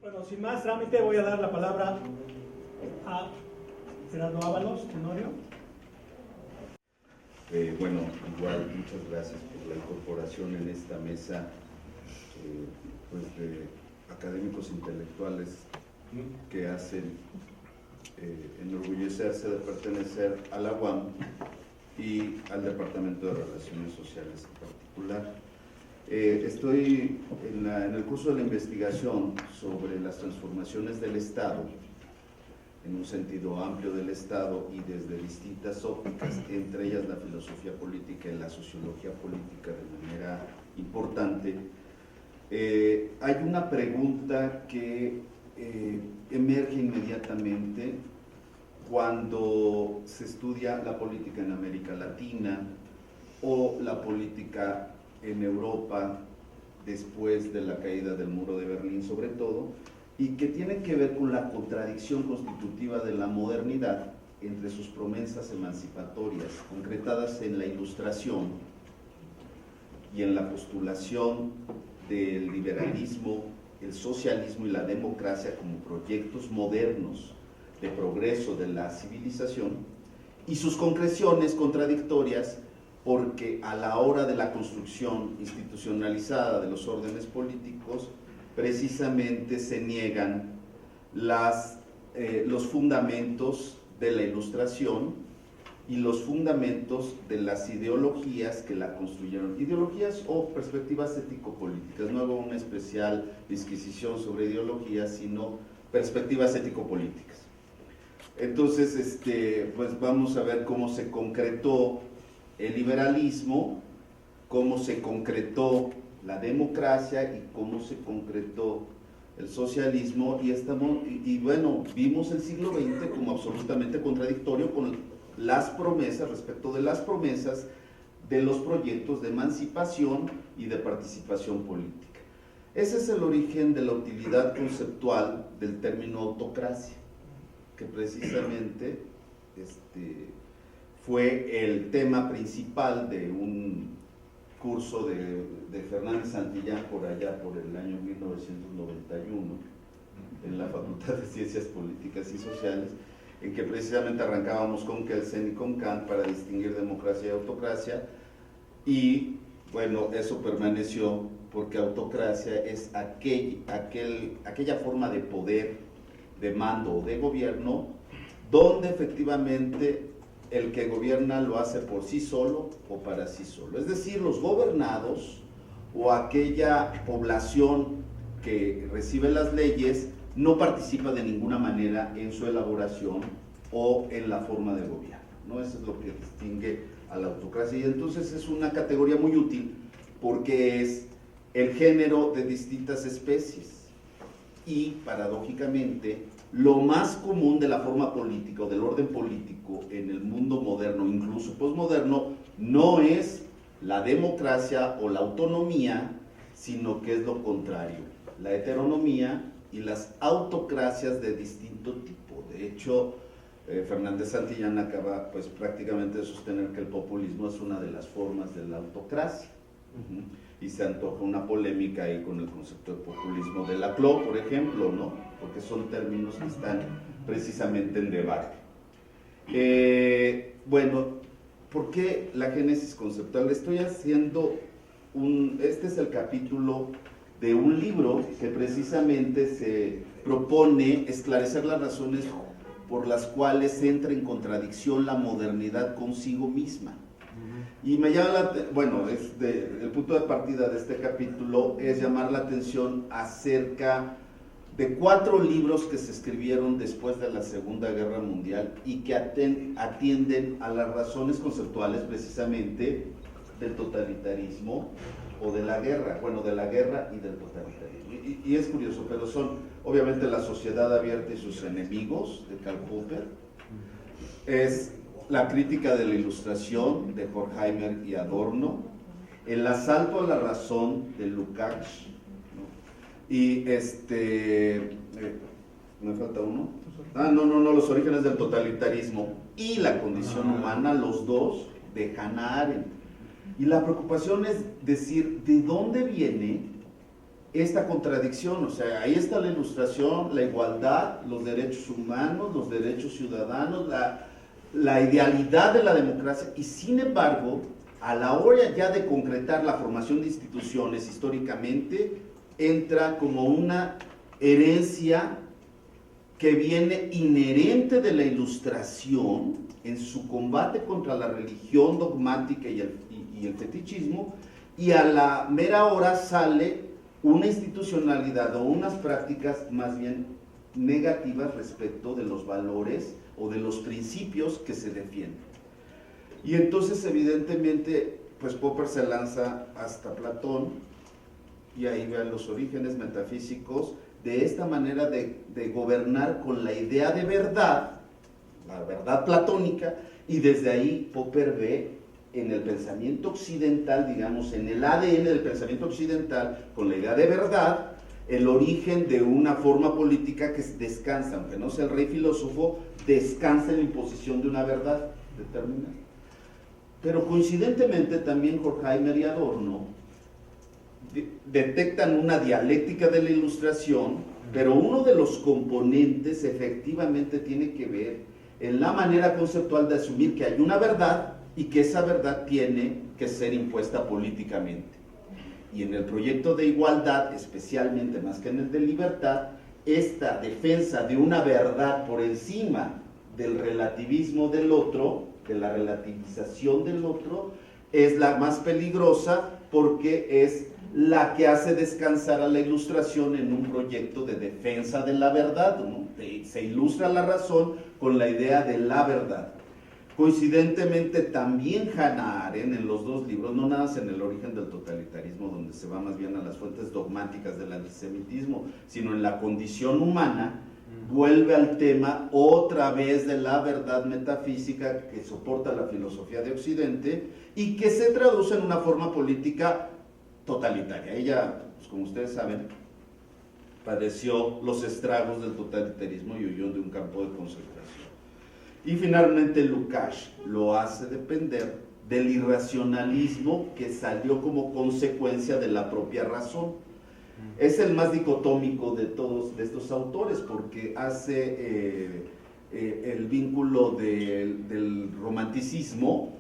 Bueno, sin más trámite, voy a dar la palabra a Gerardo Ábalos, Tenorio. Bueno, igual, muchas gracias por la incorporación en esta mesa pues de académicos intelectuales que hacen enorgullecerse de pertenecer a la UAM y al Departamento de Relaciones Sociales en particular. Estoy en el curso de la investigación sobre las transformaciones del Estado, en un sentido amplio del Estado y desde distintas ópticas, entre ellas la filosofía política y la sociología política de manera importante. Hay una pregunta que emerge inmediatamente cuando se estudia la política en América Latina o la política en Europa después de la caída del muro de Berlín sobre todo, y que tiene que ver con la contradicción constitutiva de la modernidad entre sus promesas emancipatorias concretadas en la Ilustración y en la postulación del liberalismo, el socialismo y la democracia como proyectos modernos de progreso de la civilización, y sus concreciones contradictorias porque a la hora de la construcción institucionalizada de los órdenes políticos precisamente se niegan los fundamentos de la Ilustración y los fundamentos de las ideologías que la construyeron, ideologías o perspectivas ético-políticas. No hago una especial disquisición sobre ideologías, sino perspectivas ético-políticas. Entonces, pues vamos a ver cómo se concretó el liberalismo, cómo se concretó la democracia y cómo se concretó el socialismo, y bueno, vimos el siglo XX como absolutamente contradictorio con las promesas, respecto de las promesas de los proyectos de emancipación y de participación política. Ese es el origen de la utilidad conceptual del término autocracia, que precisamente fue el tema principal de un curso de Fernández Santillán por allá por el año 1991 en la Facultad de Ciencias Políticas y Sociales, en que precisamente arrancábamos con Kelsen y con Kant para distinguir democracia y autocracia, y bueno, eso permaneció porque autocracia es aquella forma de poder, de mando o de gobierno, donde efectivamente el que gobierna lo hace por sí solo o para sí solo. Es decir, los gobernados o aquella población que recibe las leyes no participa de ninguna manera en su elaboración o en la forma de gobierno, ¿no? Eso es lo que distingue a la autocracia, y entonces es una categoría muy útil porque es el género de distintas especies y, paradójicamente, lo más común de la forma política o del orden político en el mundo moderno, incluso posmoderno, no es la democracia o la autonomía, sino que es lo contrario, la heteronomía y las autocracias de distinto tipo. De hecho, Fernández Santillán acaba pues prácticamente de sostener que el populismo es una de las formas de la autocracia. Y se antoja una polémica ahí con el concepto de populismo de Laclau, por ejemplo, ¿no? Porque son términos que están precisamente en debate. Bueno, ¿por qué la génesis conceptual? Estoy haciendo este es el capítulo de un libro que precisamente se propone esclarecer las razones por las cuales entra en contradicción la modernidad consigo misma. Y me llama el punto de partida de este capítulo es llamar la atención acerca de 4 libros que se escribieron después de la Segunda Guerra Mundial y que atienden a las razones conceptuales precisamente del totalitarismo o de la guerra, de la guerra y del totalitarismo. Y es curioso, pero son obviamente La Sociedad Abierta y sus enemigos, de Karl Popper, es La crítica de la Ilustración, de Horkheimer y Adorno, El asalto a la razón, de Lukács, ¿no? Y ¿me falta uno? Los orígenes del totalitarismo y la condición humana, los dos, de Hannah Arendt. Y la preocupación es decir, ¿de dónde viene esta contradicción, o sea, ahí está la ilustración, la igualdad, los derechos humanos, los derechos ciudadanos, la idealidad de la democracia, y sin embargo, a la hora ya de concretar la formación de instituciones históricamente, entra como una herencia que viene inherente de la Ilustración en su combate contra la religión dogmática y el fetichismo, y a la mera hora sale una institucionalidad o unas prácticas más bien negativas respecto de los valores o de los principios que se defienden. Y entonces evidentemente pues Popper se lanza hasta Platón, y ahí vean los orígenes metafísicos de esta manera de gobernar con la idea de verdad, la verdad platónica, y desde ahí Popper ve en el pensamiento occidental, digamos, en el ADN del pensamiento occidental, con la idea de verdad, el origen de una forma política que descansa, aunque no sea el rey filósofo, descansa en la imposición de una verdad determinada. Pero coincidentemente también Horkheimer y Adorno detectan una dialéctica de la Ilustración, pero uno de los componentes efectivamente tiene que ver en la manera conceptual de asumir que hay una verdad y que esa verdad tiene que ser impuesta políticamente. Y en el proyecto de igualdad, especialmente más que en el de libertad, esta defensa de una verdad por encima del relativismo del otro, de la relativización del otro, es la más peligrosa porque es la que hace descansar a la Ilustración en un proyecto de defensa de la verdad, ¿no? Se ilustra la razón con la idea de la verdad. Coincidentemente también Hannah Arendt en los dos libros, no nada más en El origen del totalitarismo, donde se va más bien a las fuentes dogmáticas del antisemitismo, sino en La condición humana, vuelve al tema otra vez de la verdad metafísica que soporta la filosofía de Occidente y que se traduce en una forma política totalitaria. Ella, pues como ustedes saben, padeció los estragos del totalitarismo y huyó de un campo de concentración. Y finalmente Lukács lo hace depender del irracionalismo que salió como consecuencia de la propia razón. Es el más dicotómico de todos de estos autores porque hace el vínculo del romanticismo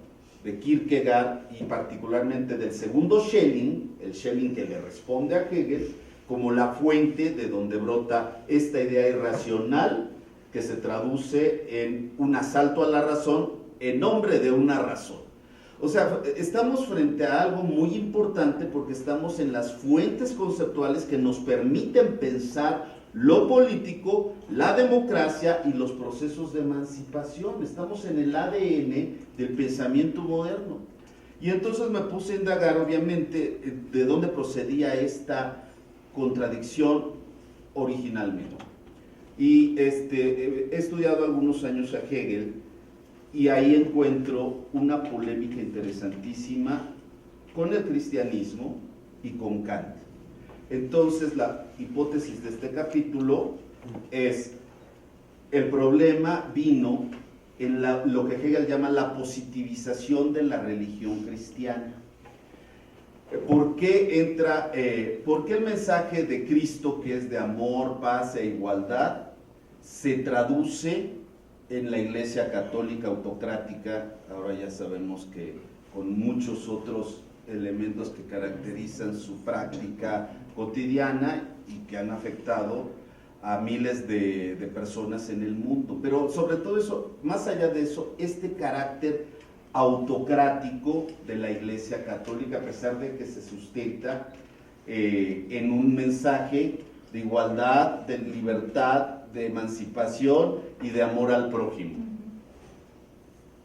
de Kierkegaard y particularmente del segundo Schelling, el Schelling que le responde a Hegel, como la fuente de donde brota esta idea irracional que se traduce en un asalto a la razón en nombre de una razón. O sea, estamos frente a algo muy importante porque estamos en las fuentes conceptuales que nos permiten pensar lo político, la democracia y los procesos de emancipación. Estamos en el ADN del pensamiento moderno. Y entonces me puse a indagar, obviamente, de dónde procedía esta contradicción originalmente. Y he estudiado algunos años a Hegel y ahí encuentro una polémica interesantísima con el cristianismo y con Kant. Entonces la hipótesis de este capítulo es: el problema vino en lo que Hegel llama la positivización de la religión cristiana. ¿Por qué el mensaje de Cristo, que es de amor, paz e igualdad, se traduce en la Iglesia católica autocrática? Ahora ya sabemos que con muchos otros elementos que caracterizan su práctica cotidiana y que han afectado a miles de personas en el mundo. Pero sobre todo eso, más allá de eso, este carácter autocrático de la Iglesia católica, a pesar de que se sustenta en un mensaje de igualdad, de libertad, de emancipación y de amor al prójimo,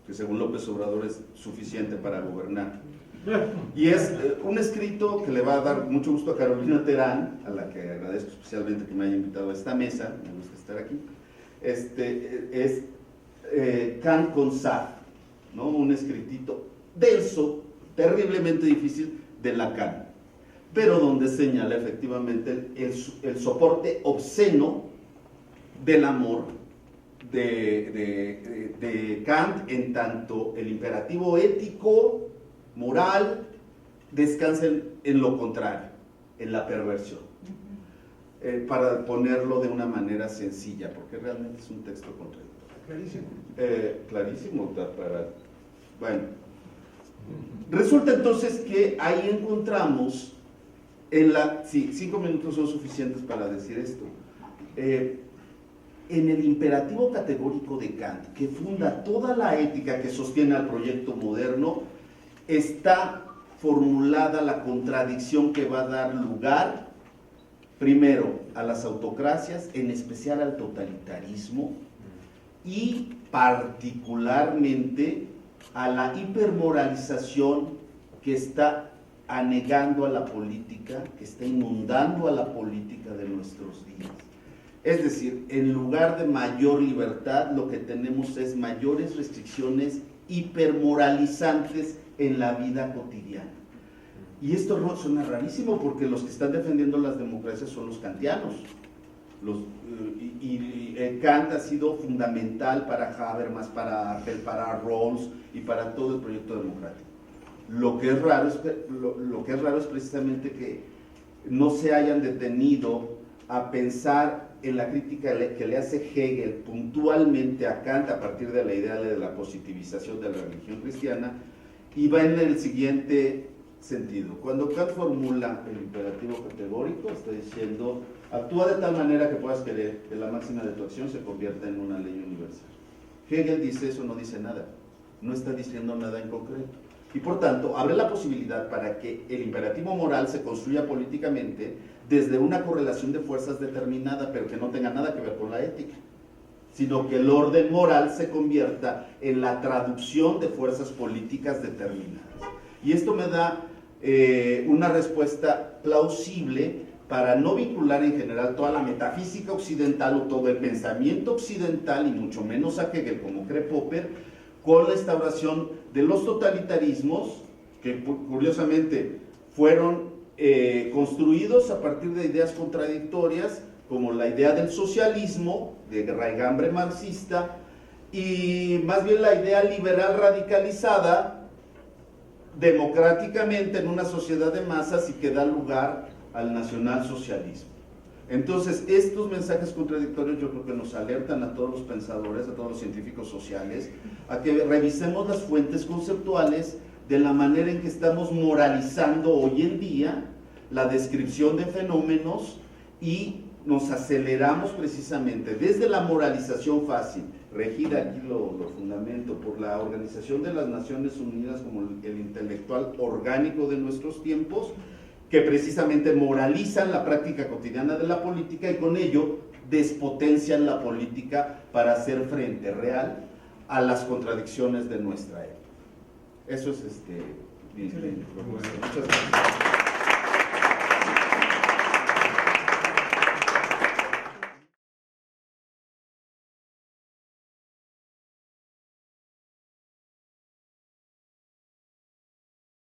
que según López Obrador es suficiente para gobernar. Y es un escrito que le va a dar mucho gusto a Carolina Terán, a la que agradezco especialmente que me haya invitado a esta mesa, me gusta estar aquí. Es Kant con Sartre, ¿no? Un escritito denso, terriblemente difícil de Lacan, pero donde señala efectivamente el soporte obsceno del amor de Kant, en tanto el imperativo ético, moral, descansa en lo contrario, en la perversión. para ponerlo de una manera sencilla, porque realmente es un texto contradictorio. Clarísimo. Clarísimo, bueno. Resulta entonces que ahí encontramos, sí, 5 minutos son suficientes para decir esto, en el imperativo categórico de Kant, que funda toda la ética que sostiene al proyecto moderno, está formulada la contradicción que va a dar lugar, primero, a las autocracias, en especial al totalitarismo, y particularmente a la hipermoralización que está anegando a la política, que está inundando a la política de nuestros días. Es decir, en lugar de mayor libertad, lo que tenemos es mayores restricciones hipermoralizantes en la vida cotidiana. Y esto no suena rarísimo, porque los que están defendiendo las democracias son los kantianos. Kant ha sido fundamental para Habermas, para Appel, para Rawls y para todo el proyecto democrático. Lo que es raro es precisamente que no se hayan detenido a pensar en la crítica que le hace Hegel puntualmente a Kant a partir de la idea de la positivización de la religión cristiana, y va en el siguiente sentido. Cuando Kant formula el imperativo categórico, está diciendo: actúa de tal manera que puedas querer que la máxima de tu acción se convierta en una ley universal. Hegel dice eso, no dice nada, no está diciendo nada en concreto, y por tanto abre la posibilidad para que el imperativo moral se construya políticamente desde una correlación de fuerzas determinada, pero que no tenga nada que ver con la ética, sino que el orden moral se convierta en la traducción de fuerzas políticas determinadas. Y esto me da una respuesta plausible para no vincular en general toda la metafísica occidental o todo el pensamiento occidental, y mucho menos a Hegel, como cree Popper, con la instauración de los totalitarismos, que curiosamente fueron construidos a partir de ideas contradictorias, como la idea del socialismo, de raigambre marxista, y más bien la idea liberal radicalizada democráticamente en una sociedad de masas y que da lugar al nacionalsocialismo. Entonces, estos mensajes contradictorios yo creo que nos alertan a todos los pensadores, a todos los científicos sociales, a que revisemos las fuentes conceptuales de la manera en que estamos moralizando hoy en día la descripción de fenómenos, y nos aceleramos precisamente desde la moralización fácil, regida, aquí lo fundamento, por la Organización de las Naciones Unidas como el intelectual orgánico de nuestros tiempos, que precisamente moralizan la práctica cotidiana de la política y con ello despotencian la política para hacer frente real a las contradicciones de nuestra época. Eso es Muchas gracias.